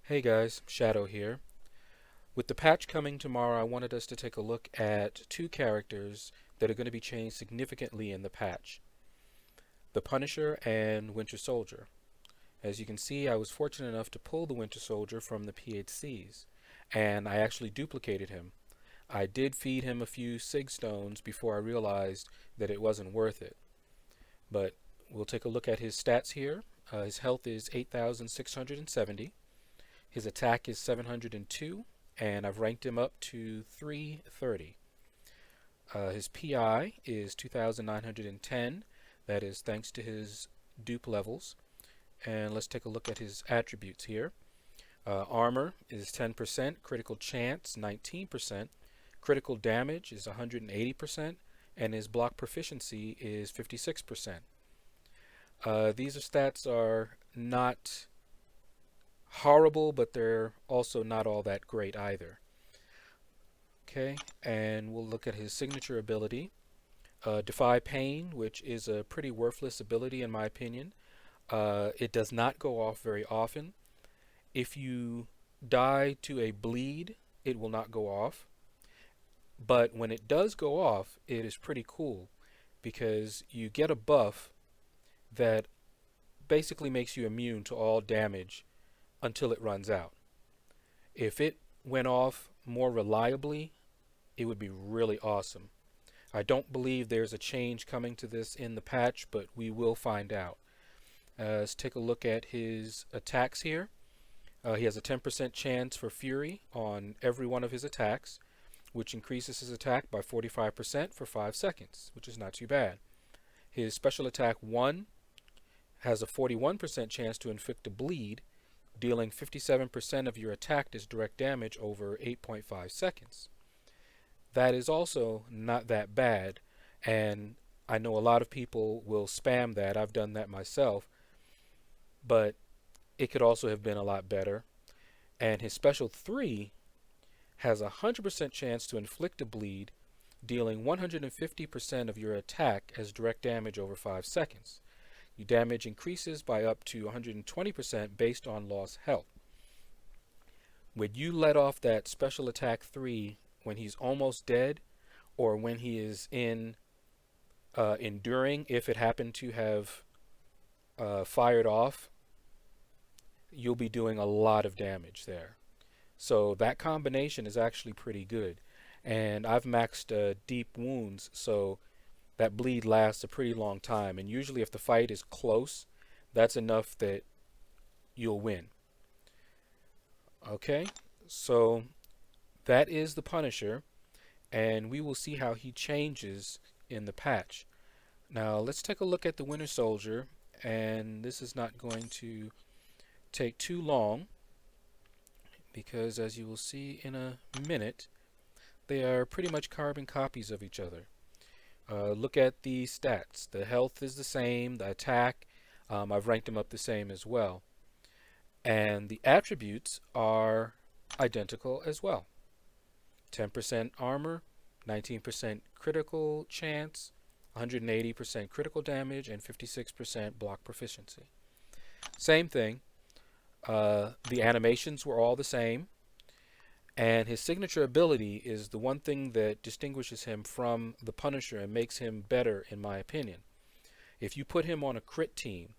Hey guys, Shadow here. With the patch coming tomorrow, I wanted us to take a look at two characters that are going to be changed significantly in the patch. The Punisher and Winter Soldier. As you can see, I was fortunate enough to pull the Winter Soldier from the PHCs, and I actually duplicated him. I did feed him a few Sig Stones before I realized that it wasn't worth it. But we'll take a look at his stats here. His health is 8,670. His attack is 702, and I've ranked him up to 330. His PI is 2,910. That is thanks to his dupe levels. And let's take a look at his attributes here. Armor is 10%, critical chance 19%, critical damage is 180%, and his block proficiency is 56%. These stats are not horrible, but they're also not all that great either. Okay, and we'll look at his signature ability. Defy Pain, which is a pretty worthless ability in my opinion. It does not go off very often. If you die to a bleed, it will not go off. But when it does go off, it is pretty cool because you get a buff that basically makes you immune to all damage until it runs out. If it went off more reliably, it would be really awesome. I don't believe there's a change coming to this in the patch, but we will find out. Let's take a look at his attacks here. He has a 10% chance for Fury on every one of his attacks, which increases his attack by 45% for 5 seconds, which is not too bad. His special attack 1 has a 41% chance to inflict a bleed, dealing 57% of your attack as direct damage over 8.5 seconds. That is also not that bad, and I know a lot of people will spam that. I've done that myself, but it could also have been a lot better. And his special 3 has a 100% chance to inflict a bleed, dealing 150% of your attack as direct damage over 5 seconds. Your damage increases by up to 120% based on lost health. When you let off that special attack 3 when he's almost dead, or when he is in enduring, if it happened to have fired off, you'll be doing a lot of damage there. So that combination is actually pretty good. And I've maxed deep wounds, so that bleed lasts a pretty long time. And usually if the fight is close, that's enough that you'll win. Okay, so that is the Punisher, and we will see how he changes in the patch. Now let's take a look at the Winter Soldier, and this is not going to take too long because, as you will see in a minute, they are pretty much carbon copies of each other. Look at the stats. The health is the same, the attack, I've ranked them up the same as well. And the attributes are identical as well. 10% armor, 19% critical chance, 180% critical damage, and 56% block proficiency. Same thing. The animations were all the same. And his signature ability is the one thing that distinguishes him from the Punisher and makes him better, in my opinion. If you put him on a crit team,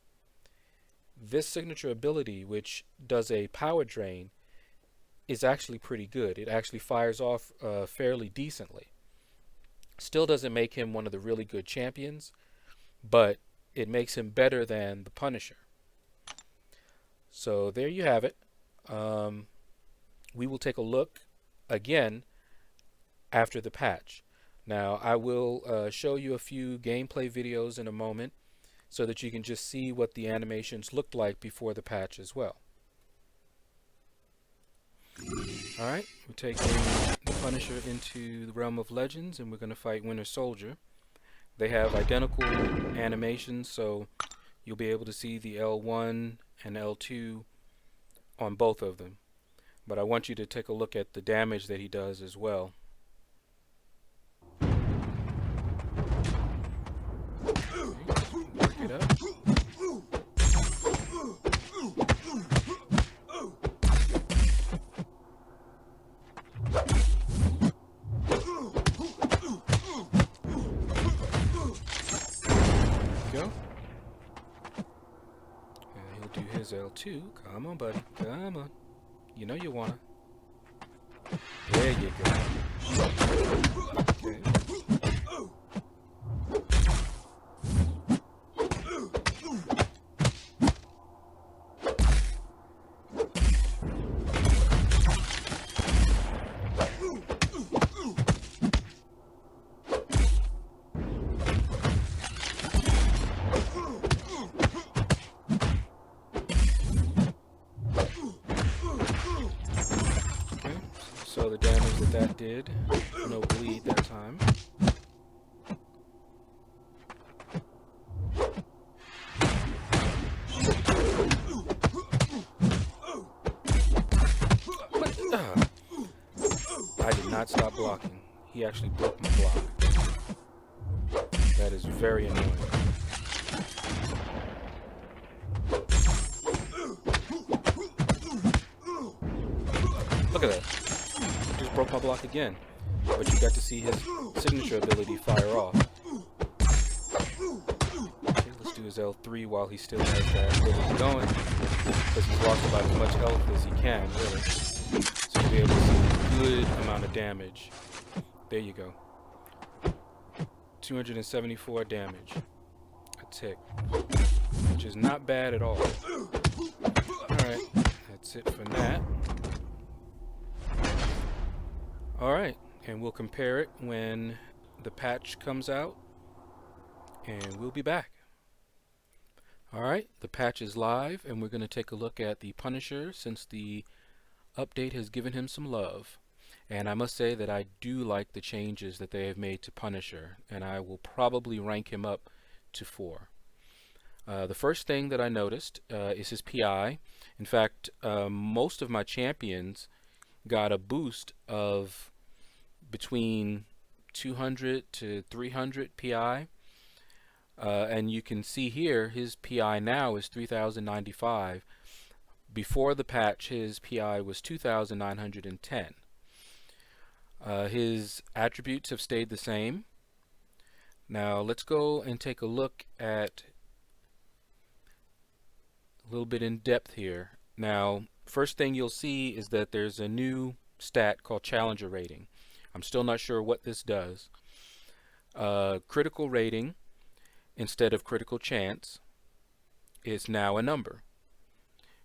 this signature ability, which does a power drain, is actually pretty good. It actually fires off fairly decently. Still doesn't make him one of the really good champions, but it makes him better than the Punisher. So there you have it. We will take a look again after the patch. Now I will show you a few gameplay videos in a moment so that you can just see what the animations looked like before the patch as well. Alright, we're taking the Punisher into the realm of legends, and we're going to fight Winter Soldier. They have identical animations, so you'll be able to see the L1 and L2 on both of them. But I want you to take a look at the damage that he does as well. is L2. Come on, buddy. Come on. You know you wanna. There you go. Okay. So the damage that did, no bleed that time. What? I did not stop blocking. He actually broke my block. That is very annoying. Look at that. Just broke my block again. But you got to see his signature ability fire off. Okay, let's do his L3 while he still has that ability going. Because he's lost about as much health as he can, really. So you'll be able to see a good amount of damage. There you go. 274 damage. A tick. Which is not bad at all. Alright, that's it for that. Alright, and we'll compare it when the patch comes out, and we'll be back. Alright, the patch is live, and we're going to take a look at the Punisher since the update has given him some love. And I must say that I do like the changes that they have made to Punisher, and I will probably rank him up to 4. The first thing that I noticed is his PI. In fact, most of my champions got a boost of between 200 to 300 PI. And you can see here his PI now is 3095. Before the patch his PI was 2910. His attributes have stayed the same. Now let's go and take a look at a little bit in depth here. Now first thing you'll see is that there's a new stat called Challenger Rating. I'm still not sure what this does. Critical rating instead of critical chance is now a number.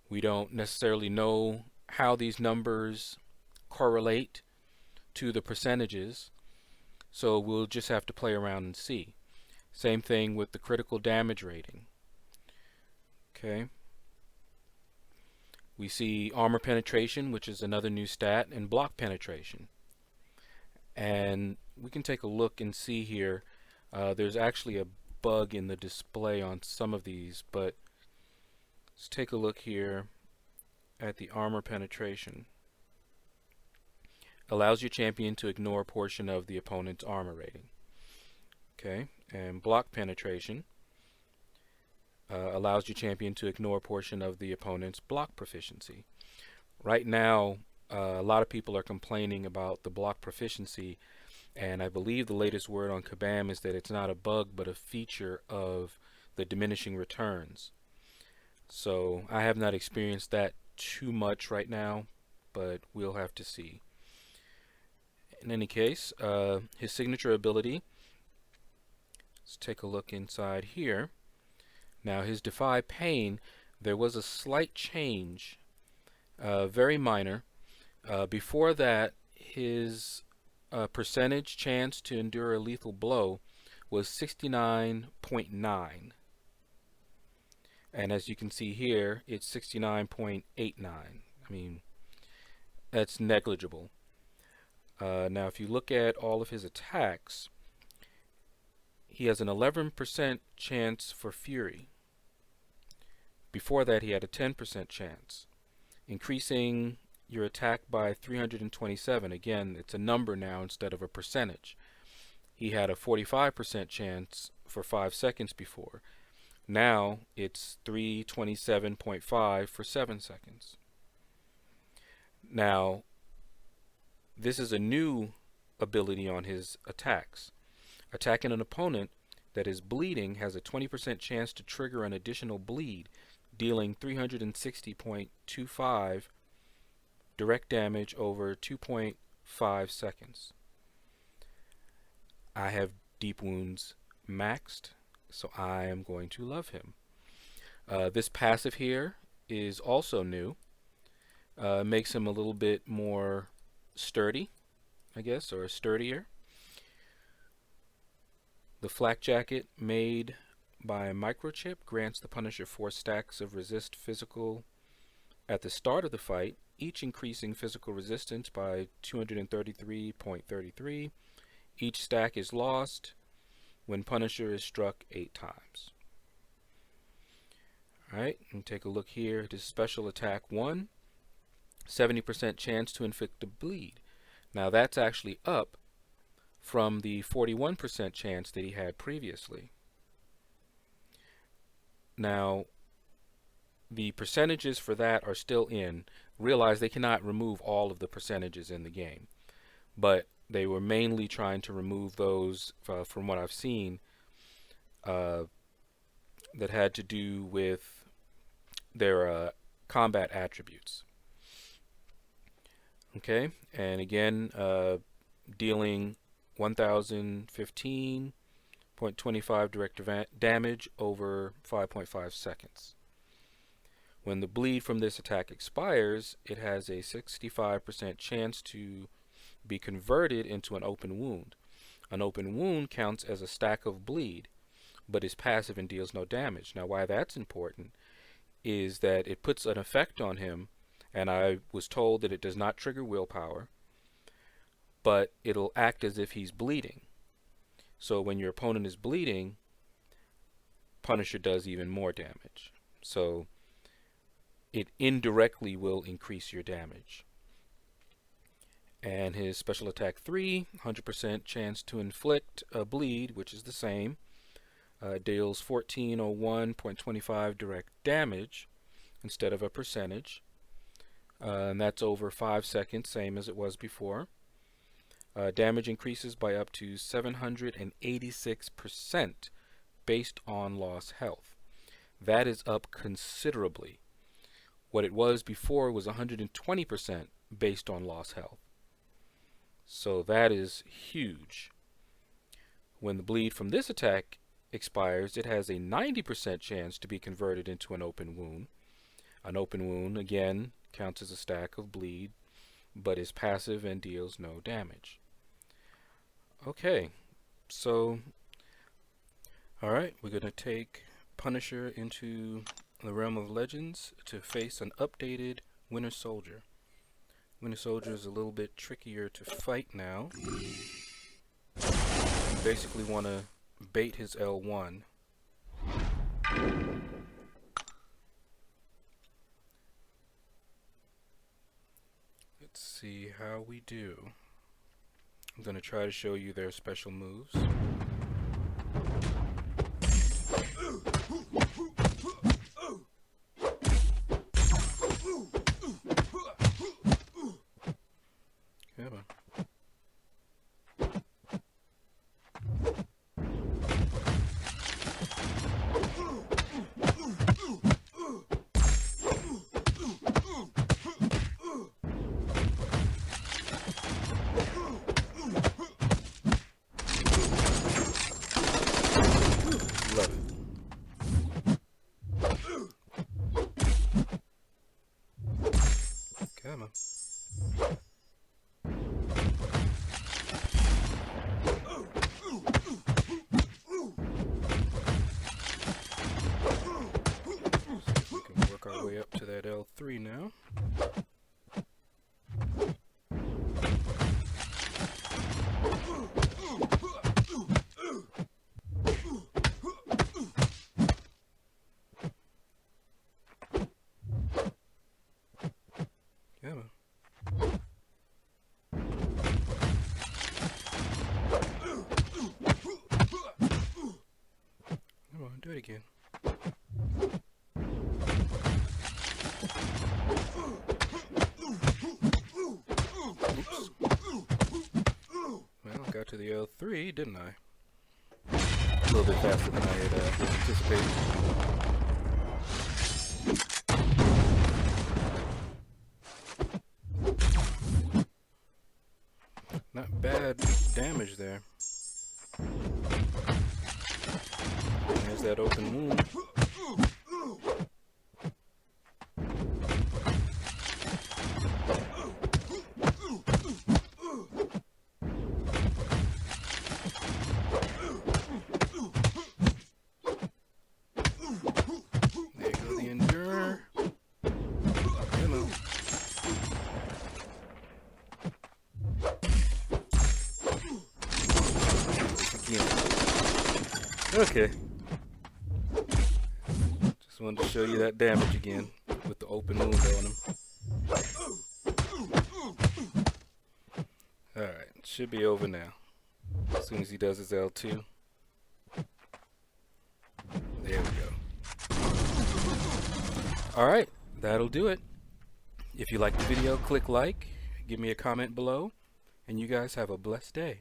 We don't necessarily know how these numbers correlate to the percentages, so we'll just have to play around and see. Same thing with the critical damage rating. Okay. We see armor penetration, which is another new stat, and block penetration. And we can take a look and see here. There's actually a bug in the display on some of these, but let's take a look here at the armor penetration. Allows your champion to ignore a portion of the opponent's armor rating. Okay, and block penetration allows your champion to ignore a portion of the opponent's block proficiency. Right now, a lot of people are complaining about the block proficiency, and I believe the latest word on Kabam is that it's not a bug but a feature of the diminishing returns. So I have not experienced that too much right now, but we'll have to see. In any case, his signature ability, let's take a look inside here. Now his Defy Pain, there was a slight change, very minor. Before that, his percentage chance to endure a lethal blow was 69.9. And as you can see here, it's 69.89. I mean, that's negligible. Now if you look at all of his attacks, he has an 11% chance for Fury. Before that he had a 10% chance, increasing your attack by 327. Again, it's a number now instead of a percentage. He had a 45% chance for 5 seconds before. Now it's 327.5 for 7 seconds. Now this is a new ability on his attacks. Attacking an opponent that is bleeding has a 20% chance to trigger an additional bleed dealing 360.25 direct damage over 2.5 seconds. I have deep wounds maxed, so I am going to love him. This passive here is also new. Makes him a little bit more sturdy, I guess, or sturdier. The flak jacket made by Microchip grants the Punisher 4 stacks of resist physical at the start of the fight, each increasing physical resistance by 233.33. Each stack is lost when Punisher is struck 8 times. Alright, and take a look here at his special attack 1. 70% chance to inflict a bleed. Now that's actually up from the 41% chance that he had previously. Now, the percentages for that are still in. Realize they cannot remove all of the percentages in the game, but they were mainly trying to remove those, from what I've seen, that had to do with their combat attributes. Okay, and again, dealing 1015.25 direct damage over 5.5 seconds. When the bleed from this attack expires, it has a 65% chance to be converted into an open wound. An open wound counts as a stack of bleed, but is passive and deals no damage. Now, why that's important is that it puts an effect on him, and I was told that it does not trigger willpower, but it'll act as if he's bleeding. So when your opponent is bleeding, Punisher does even more damage. So it indirectly will increase your damage. And his special attack 3, 100% chance to inflict a bleed, which is the same. Deals 1401.25 direct damage instead of a percentage. And that's over 5 seconds, same as it was before. Damage increases by up to 786% based on lost health. That is up considerably. What it was before was 120% based on lost health. So that is huge. When the bleed from this attack expires, it has a 90% chance to be converted into an open wound. An open wound, again, counts as a stack of bleed, but is passive and deals no damage. Okay, so, alright, we're going to take Punisher into the realm of legends to face an updated Winter Soldier. Winter Soldier is a little bit trickier to fight now. You basically want to bait his L1. Let's see how we do. I'm going to try to show you their special moves. Come on. Love it. Come on. We can work our way up to that L3 now. Come on. Come on, do it again. Oops. Well, got to the L3, didn't I? A little bit faster than I had anticipated. Not bad damage there. There's that open wound. There goes the Endurer. Hello. Okay. Just wanted to show you that damage again with the open wound on him. Alright, it should be over now. As soon as he does his L2. There we go. Alright, that'll do it. If you liked the video, click like, give me a comment below, and you guys have a blessed day.